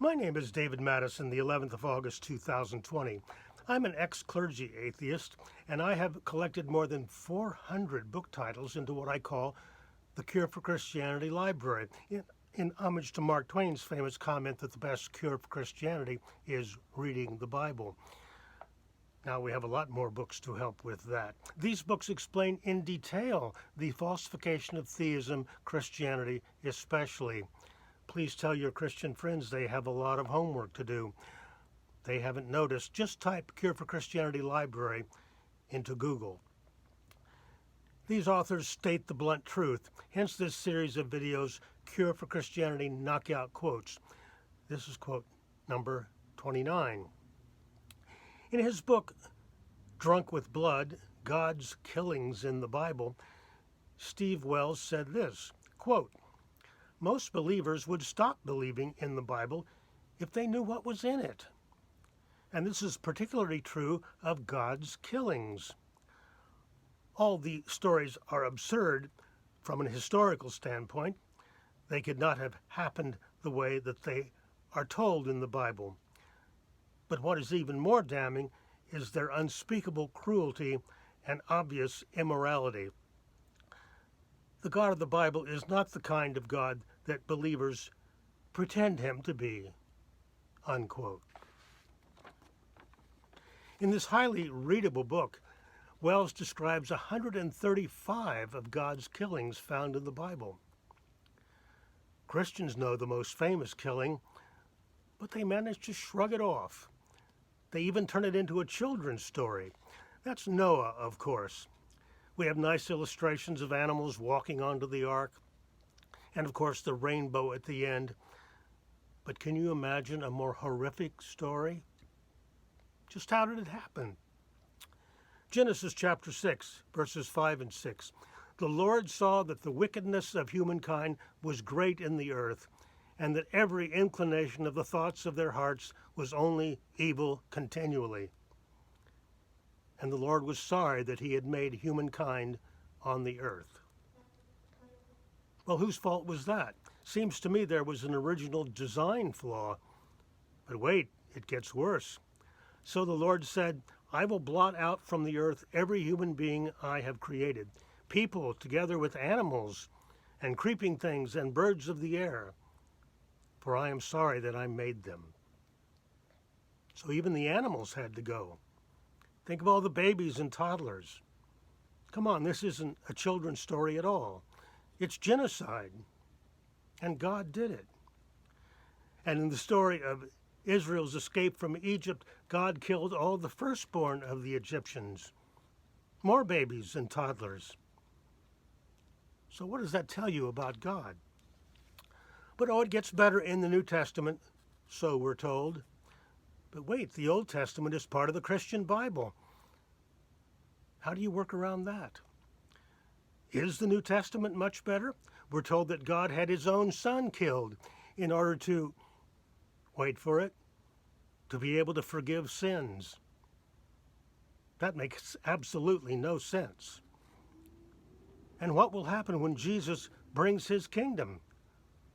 My name is David Madison, the 11th of August 2020. I'm an ex-clergy atheist, and I have collected more than 400 book titles into what I call the Cure for Christianity library, in homage to Mark Twain's famous comment that the best cure for Christianity is reading the Bible. Now we have a lot more books to help with that. These books explain in detail the falsification of theism, Christianity especially. Please tell your Christian friends they have a lot of homework to do. They haven't noticed. Just type Cure for Christianity Library into Google. These authors state the blunt truth, hence this series of videos, Cure for Christianity Knockout Quotes. This is quote number 29. In his book, Drunk with Blood, God's Killings in the Bible, Steve Wells said this, quote, "Most believers would stop believing in the Bible if they knew what was in it. And this is particularly true of God's killings. All the stories are absurd from an historical standpoint. They could not have happened the way that they are told in the Bible. But what is even more damning is their unspeakable cruelty and obvious immorality. The God of the Bible is not the kind of God that believers pretend him to be." Unquote. In this highly readable book, Wells describes 135 of God's killings found in the Bible. Christians know the most famous killing, but they manage to shrug it off. They even turn it into a children's story. That's Noah, of course. We have nice illustrations of animals walking onto the ark, and of course the rainbow at the end. But can you imagine a more horrific story? Just how did it happen? Genesis chapter 6, verses 5 and 6. "The Lord saw that the wickedness of humankind was great in the earth, and that every inclination of the thoughts of their hearts was only evil continually. And the Lord was sorry that he had made humankind on the earth." Well, whose fault was that? Seems to me there was an original design flaw. But wait, it gets worse. "So the Lord said, I will blot out from the earth every human being I have created, people together with animals, and creeping things and birds of the air, for I am sorry that I made them." So even the animals had to go. Think of all the babies and toddlers. Come on, this isn't a children's story at all. It's genocide. And God did it. And in the story of Israel's escape from Egypt, God killed all the firstborn of the Egyptians. More babies and toddlers. So what does that tell you about God? But it gets better in the New Testament, so we're told. But wait, the Old Testament is part of the Christian Bible. How do you work around that? Is the New Testament much better? We're told that God had his own son killed in order to, wait for it, to be able to forgive sins. That makes absolutely no sense. And what will happen when Jesus brings his kingdom?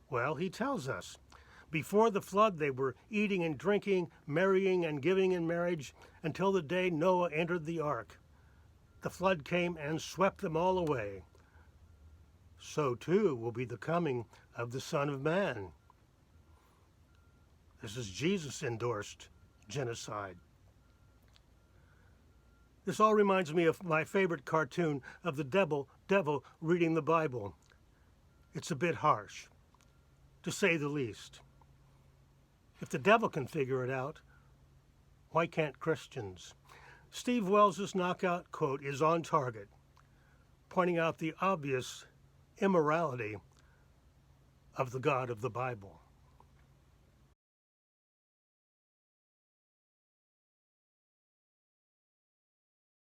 Well, he tells us. Before the flood, they were eating and drinking, marrying and giving in marriage until the day Noah entered the ark. The flood came and swept them all away. So too will be the coming of the Son of Man. This is Jesus-endorsed genocide. This all reminds me of my favorite cartoon of the devil reading the Bible. It's a bit harsh, to say the least. If the devil can figure it out, why can't Christians? Steve Wells' knockout quote is on target, pointing out the obvious immorality of the God of the Bible.